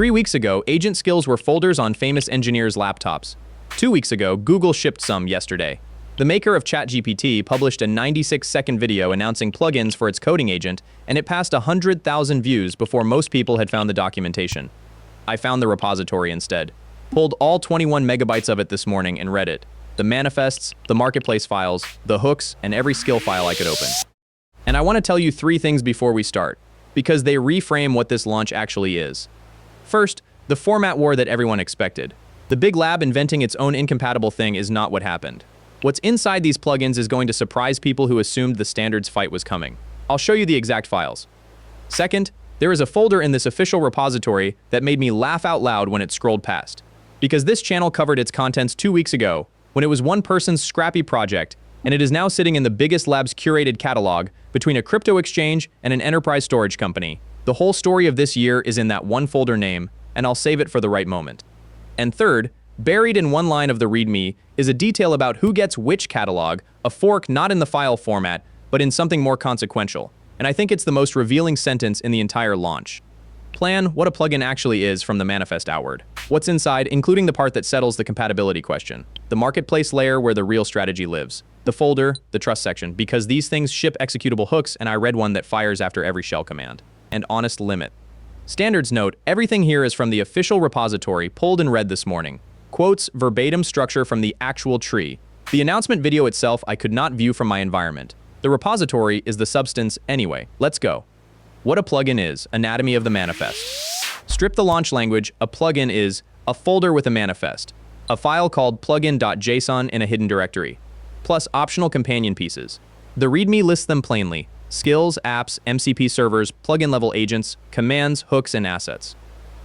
3 weeks ago, agent skills were folders on famous engineers' laptops. 2 weeks ago, Google shipped some yesterday. The maker of ChatGPT published a 96-second video announcing plugins for its coding agent, and it passed 100,000 views before most people had found the documentation. I found the repository instead. Pulled all 21 megabytes of it this morning and read it. The manifests, the marketplace files, the hooks, and every skill file I could open. And I want to tell you 3 things before we start, because they reframe what this launch actually is. First, the format war that everyone expected. The big lab inventing its own incompatible thing is not what happened. What's inside these plugins is going to surprise people who assumed the standards fight was coming. I'll show you the exact files. Second, there is a folder in this official repository that made me laugh out loud when it scrolled past. Because this channel covered its contents 2 weeks ago, when it was one person's scrappy project, and it is now sitting in the biggest lab's curated catalog between a crypto exchange and an enterprise storage company. The whole story of this year is in that one folder name, and I'll save it for the right moment. And third, buried in one line of the README is a detail about who gets which catalog, a fork not in the file format, but in something more consequential. And I think it's the most revealing sentence in the entire launch. Plan what a plugin actually is from the manifest outward. What's inside, including the part that settles the compatibility question. The marketplace layer where the real strategy lives. The folder, the trust section, because these things ship executable hooks, and I read one that fires after every shell command. And honest limit. Standards note, everything here is from the official repository pulled and read this morning. Quotes verbatim structure from the actual tree. The announcement video itself I could not view from my environment. The repository is the substance anyway. Let's go. What a plugin is, anatomy of the manifest. Strip the launch language, a plugin is a folder with a manifest, a file called plugin.json in a hidden directory, plus optional companion pieces. The README lists them plainly. Skills, apps, MCP servers, plugin-level agents, commands, hooks, and assets.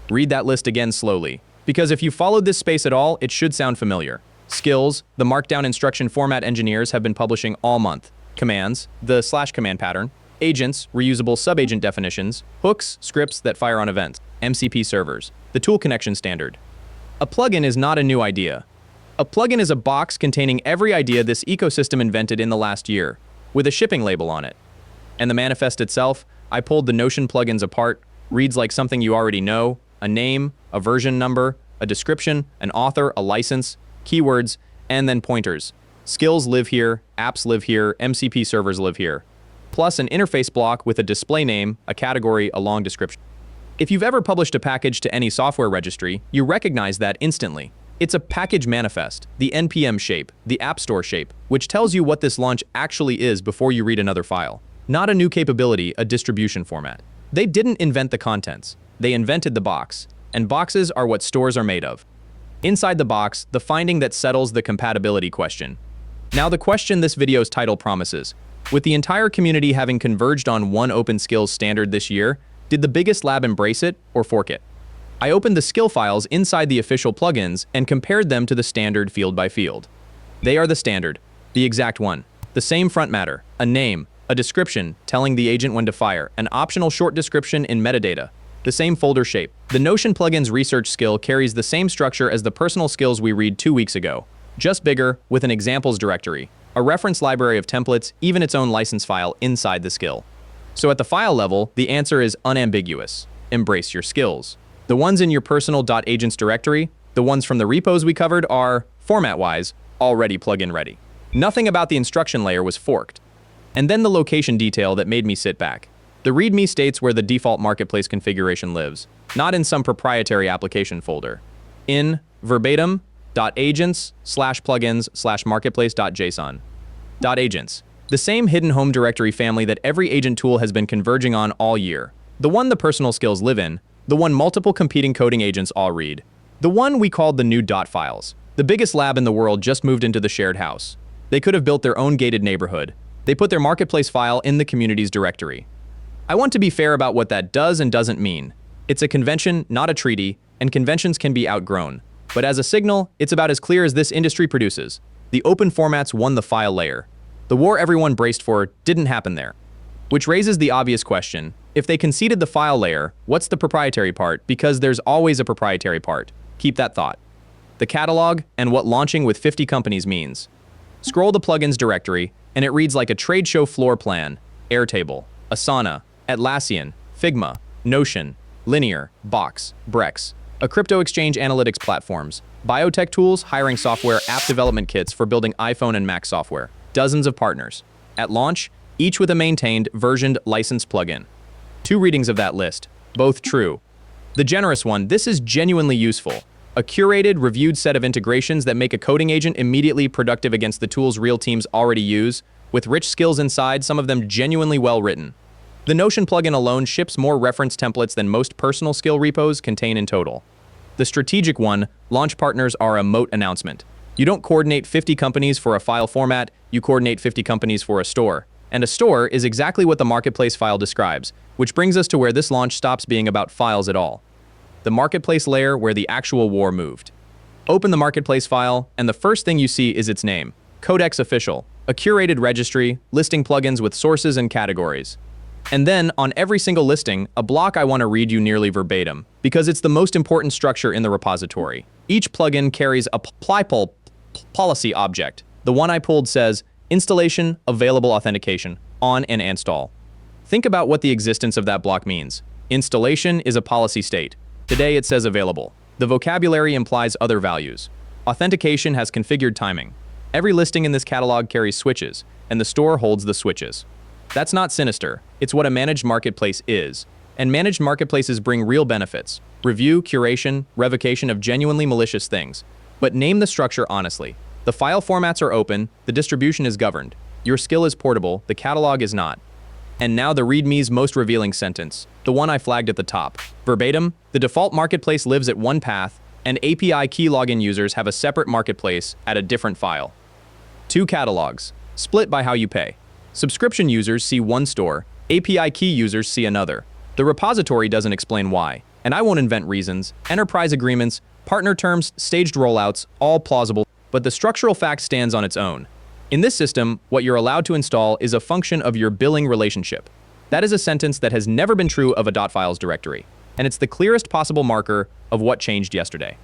Read that list again slowly, because if you followed this space at all, it should sound familiar. Skills, the markdown instruction format engineers have been publishing all month. Commands, the /command pattern. Agents, reusable sub-agent definitions. Hooks, scripts that fire on events. MCP servers, the tool connection standard. A plugin is not a new idea. A plugin is a box containing every idea this ecosystem invented in the last year, with a shipping label on it. And the manifest itself, I pulled the Notion plugins apart, reads like something you already know, a name, a version number, a description, an author, a license, keywords, and then pointers. Skills live here, apps live here, MCP servers live here. Plus an interface block with a display name, a category, a long description. If you've ever published a package to any software registry, you recognize that instantly. It's a package manifest, the NPM shape, the App Store shape, which tells you what this launch actually is before you read another file. Not a new capability, a distribution format. They didn't invent the contents. They invented the box. And boxes are what stores are made of. Inside the box, the finding that settles the compatibility question. Now the question this video's title promises. With the entire community having converged on one open skills standard this year, did the biggest lab embrace it or fork it? I opened the skill files inside the official plugins and compared them to the standard field by field. They are the standard, the exact one. The same front matter, a name, a description telling the agent when to fire, an optional short description in metadata, the same folder shape. The Notion plugin's research skill carries the same structure as the personal skills we read 2 weeks ago, just bigger with an examples directory, a reference library of templates, even its own license file inside the skill. So at the file level, the answer is unambiguous. Embrace your skills. The ones in your personal.agents directory, the ones from the repos we covered are, format-wise, already plugin ready. Nothing about the instruction layer was forked. And then the location detail that made me sit back. The README states where the default marketplace configuration lives, not in some proprietary application folder. In verbatim.agents/plugins/marketplace.json. .agents. The same hidden home directory family that every agent tool has been converging on all year. The one the personal skills live in, the one multiple competing coding agents all read. The one we called the new .files. The biggest lab in the world just moved into the shared house. They could have built their own gated neighborhood. They put their marketplace file in the community's directory. I want to be fair about what that does and doesn't mean. It's a convention, not a treaty, and conventions can be outgrown. But as a signal, it's about as clear as this industry produces. The open formats won the file layer. The war everyone braced for didn't happen there. Which raises the obvious question, if they conceded the file layer, what's the proprietary part? Because there's always a proprietary part. Keep that thought. The catalog and what launching with 50 companies means. Scroll the plugins directory, and it reads like a trade show floor plan, Airtable, Asana, Atlassian, Figma, Notion, Linear, Box, Brex, a crypto exchange analytics platforms, biotech tools, hiring software, app development kits for building iPhone and Mac software, dozens of partners. At launch, each with a maintained, versioned, licensed plugin. 2 readings of that list, both true. The generous one, this is genuinely useful. A curated, reviewed set of integrations that make a coding agent immediately productive against the tools real teams already use, with rich skills inside, some of them genuinely well written. The Notion plugin alone ships more reference templates than most personal skill repos contain in total. The strategic one, launch partners are a moat announcement. You don't coordinate 50 companies for a file format, you coordinate 50 companies for a store. And a store is exactly what the marketplace file describes, which brings us to where this launch stops being about files at all. The marketplace layer where the actual war moved. Open the marketplace file, and the first thing you see is its name, Codex Official, a curated registry listing plugins with sources and categories. And then, on every single listing, a block I want to read you nearly verbatim, because it's the most important structure in the repository. Each plugin carries a policy object. The one I pulled says, Installation, Available Authentication, On and Install. Think about what the existence of that block means. Installation is a policy state. Today it says available. The vocabulary implies other values. Authentication has configured timing. Every listing in this catalog carries switches, and the store holds the switches. That's not sinister. It's what a managed marketplace is. And managed marketplaces bring real benefits. Review, curation, revocation of genuinely malicious things. But name the structure honestly. The file formats are open, the distribution is governed. Your skill is portable, the catalog is not. And now the README's most revealing sentence, the one I flagged at the top. Verbatim, the default marketplace lives at one path, and API key login users have a separate marketplace at a different file. 2 catalogs, split by how you pay. Subscription users see one store, API key users see another. The repository doesn't explain why, and I won't invent reasons. Enterprise agreements, partner terms, staged rollouts, all plausible, but the structural fact stands on its own. In this system, what you're allowed to install is a function of your billing relationship. That is a sentence that has never been true of a .files directory, and it's the clearest possible marker of what changed yesterday.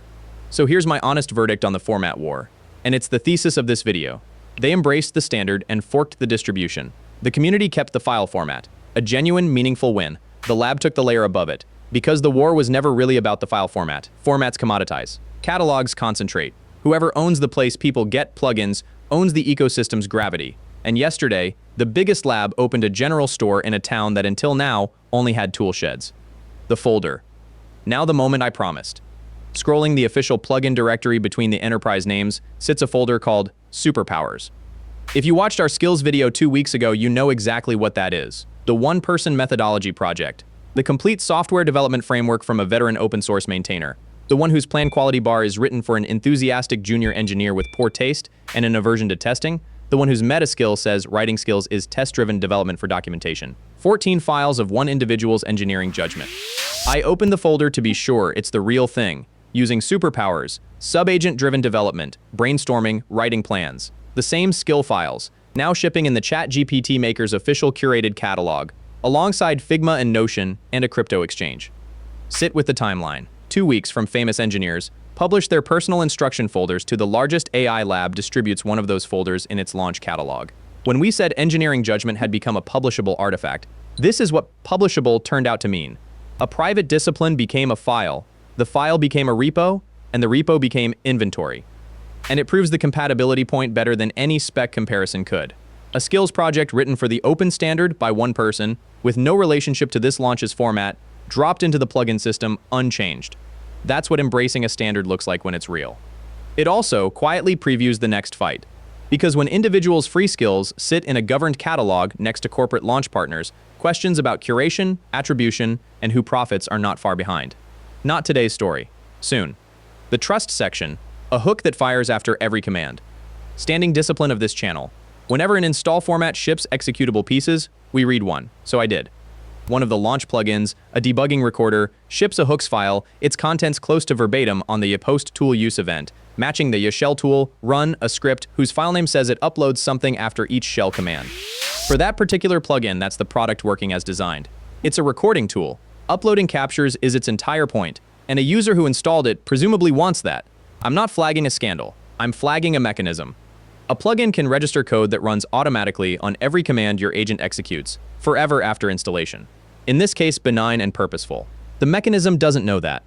So here's my honest verdict on the format war, and it's the thesis of this video. They embraced the standard and forked the distribution. The community kept the file format, a genuine, meaningful win. The lab took the layer above it, because the war was never really about the file format. Formats commoditize, catalogs concentrate. Whoever owns the place people get plugins owns the ecosystem's gravity. And yesterday, the biggest lab opened a general store in a town that until now only had tool sheds. The folder. Now the moment I promised. Scrolling the official plugin directory between the enterprise names sits a folder called Superpowers. If you watched our skills video 2 weeks ago, you know exactly what that is. The one-person methodology project. The complete software development framework from a veteran open source maintainer. The one whose plan quality bar is written for an enthusiastic junior engineer with poor taste and an aversion to testing. The one whose meta skill says writing skills is test-driven development for documentation. 14 files of one individual's engineering judgment. I opened the folder to be sure it's the real thing, using superpowers, sub-agent-driven development, brainstorming, writing plans. The same skill files, now shipping in the ChatGPT maker's official curated catalog, alongside Figma and Notion and a crypto exchange. Sit with the timeline. 2 weeks from famous engineers, publish their personal instruction folders to the largest AI lab distributes one of those folders in its launch catalog. When we said engineering judgment had become a publishable artifact, this is what publishable turned out to mean. A private discipline became a file, the file became a repo, and the repo became inventory. And it proves the compatibility point better than any spec comparison could. A skills project written for the open standard by one person, with no relationship to this launch's format, dropped into the plugin system unchanged. That's what embracing a standard looks like when it's real. It also quietly previews the next fight. Because when individuals' free skills sit in a governed catalog next to corporate launch partners, questions about curation, attribution, and who profits are not far behind. Not today's story. Soon. The trust section, a hook that fires after every command. Standing discipline of this channel. Whenever an install format ships executable pieces, we read one. So I did. One of the launch plugins, a debugging recorder, ships a hooks file, its contents close to verbatim on the post tool use event, matching the shell tool, run, a script whose file name says it uploads something after each shell command. For that particular plugin, that's the product working as designed. It's a recording tool. Uploading captures is its entire point, and a user who installed it presumably wants that. I'm not flagging a scandal. I'm flagging a mechanism. A plugin can register code that runs automatically on every command your agent executes, forever after installation. In this case, benign and purposeful. The mechanism doesn't know that.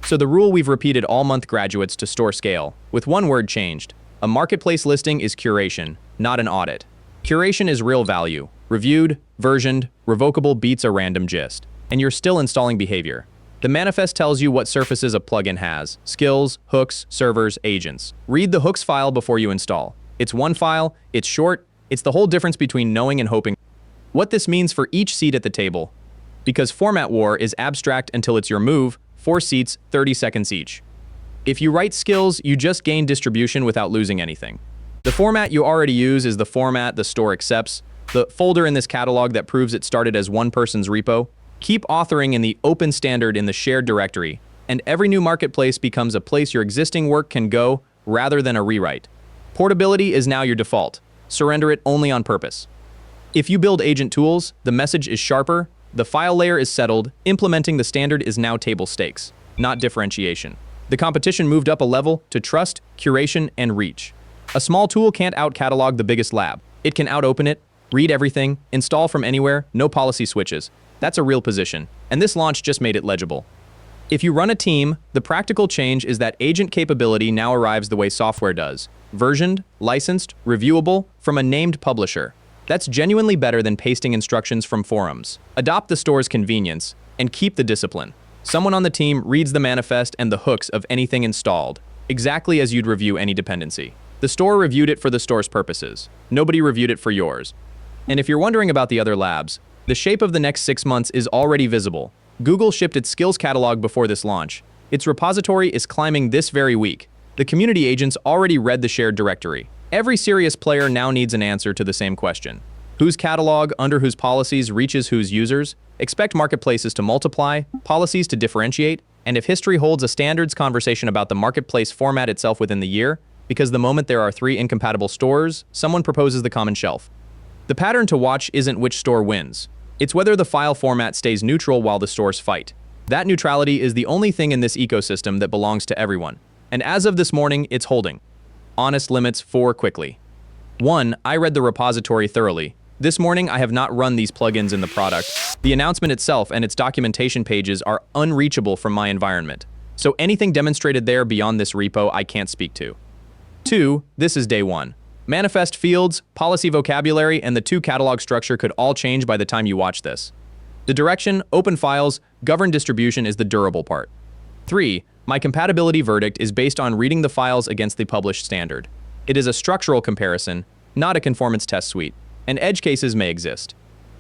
So the rule we've repeated all month, graduates to store scale, with one word changed. A marketplace listing is curation, not an audit. Curation is real value, reviewed, versioned, revocable, beats a random gist, and you're still installing behavior. The manifest tells you what surfaces a plugin has: skills, hooks, servers, agents. Read the hooks file before you install. It's one file, it's short, it's the whole difference between knowing and hoping. What this means for each seat at the table. Because format war is abstract until it's your move, 4 seats, 30 seconds each. If you write skills, you just gain distribution without losing anything. The format you already use is the format the store accepts, the folder in this catalog that proves it started as one person's repo. Keep authoring in the open standard in the shared directory, and every new marketplace becomes a place your existing work can go rather than a rewrite. Portability is now your default. Surrender it only on purpose. If you build agent tools, the message is sharper, the file layer is settled, implementing the standard is now table stakes, not differentiation. The competition moved up a level to trust, curation, and reach. A small tool can't out-catalog the biggest lab. It can out-open it, read everything, install from anywhere, no policy switches. That's a real position, and this launch just made it legible. If you run a team, the practical change is that agent capability now arrives the way software does: versioned, licensed, reviewable, from a named publisher. That's genuinely better than pasting instructions from forums. Adopt the store's convenience, and keep the discipline. Someone on the team reads the manifest and the hooks of anything installed, exactly as you'd review any dependency. The store reviewed it for the store's purposes. Nobody reviewed it for yours. And if you're wondering about the other labs, the shape of the next 6 months is already visible. Google shipped its skills catalog before this launch. Its repository is climbing this very week. The community agents already read the shared directory. Every serious player now needs an answer to the same question. Whose catalog, under whose policies, reaches whose users? Expect marketplaces to multiply, policies to differentiate, and if history holds, a standards conversation about the marketplace format itself within the year, because the moment there are 3 incompatible stores, someone proposes the common shelf. The pattern to watch isn't which store wins. It's whether the file format stays neutral while the stores fight. That neutrality is the only thing in this ecosystem that belongs to everyone. And as of this morning, it's holding. Honest limits 4 quickly. 1. I read the repository thoroughly. This morning, I have not run these plugins in the product. The announcement itself and its documentation pages are unreachable from my environment. So anything demonstrated there beyond this repo, I can't speak to. 2. This is day 1. Manifest fields, policy vocabulary, and the 2 catalog structure could all change by the time you watch this. The direction, open files, governed distribution is the durable part. 3. My compatibility verdict is based on reading the files against the published standard. It is a structural comparison, not a conformance test suite, and edge cases may exist.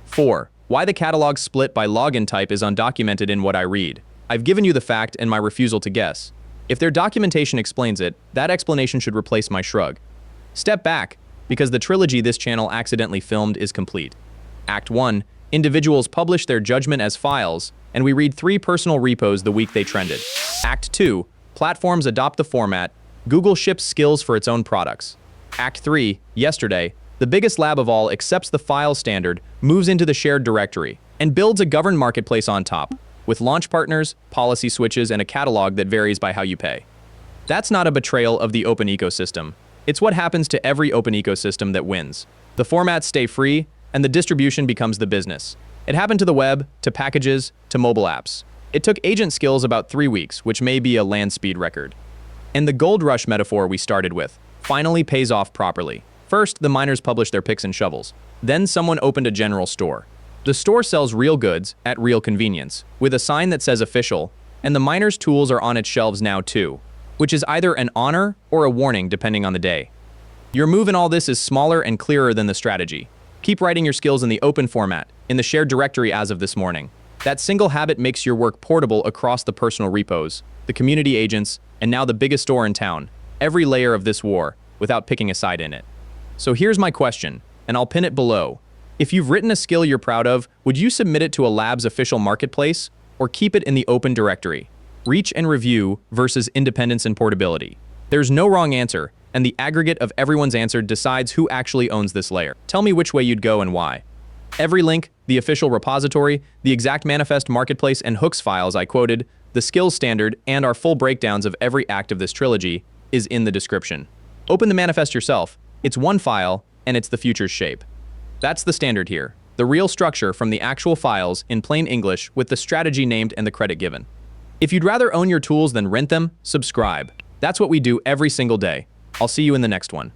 4. Why the catalog split by login type is undocumented in what I read. I've given you the fact and my refusal to guess. If their documentation explains it, that explanation should replace my shrug. Step back, because the trilogy this channel accidentally filmed is complete. Act 1, individuals publish their judgment as files, and we read 3 personal repos the week they trended. Act 2, platforms adopt the format, Google ships skills for its own products. Act 3, yesterday, the biggest lab of all accepts the file standard, moves into the shared directory, and builds a governed marketplace on top, with launch partners, policy switches, and a catalog that varies by how you pay. That's not a betrayal of the open ecosystem. It's what happens to every open ecosystem that wins. The formats stay free, and the distribution becomes the business. It happened to the web, to packages, to mobile apps. It took agent skills about 3 weeks, which may be a land speed record. And the gold rush metaphor we started with finally pays off properly. First, the miners published their picks and shovels. Then someone opened a general store. The store sells real goods at real convenience, with a sign that says official, and the miners' tools are on its shelves now too, which is either an honor or a warning depending on the day. Your move in all this is smaller and clearer than the strategy. Keep writing your skills in the open format, in the shared directory as of this morning. That single habit makes your work portable across the personal repos, the community agents, and now the biggest store in town, every layer of this war, without picking a side in it. So here's my question, and I'll pin it below. If you've written a skill you're proud of, would you submit it to a lab's official marketplace, or keep it in the open directory? Reach and review versus independence and portability. There's no wrong answer, and the aggregate of everyone's answer decides who actually owns this layer. Tell me which way you'd go and why. Every link, the official repository, the exact manifest marketplace and hooks files I quoted, the skills standard, and our full breakdowns of every act of this trilogy is in the description. Open the manifest yourself. It's one file, and it's the future's shape. That's the standard here. the real structure from the actual files in plain English with the strategy named and the credit given. If you'd rather own your tools than rent them, subscribe. That's what we do every single day. I'll see you in the next one.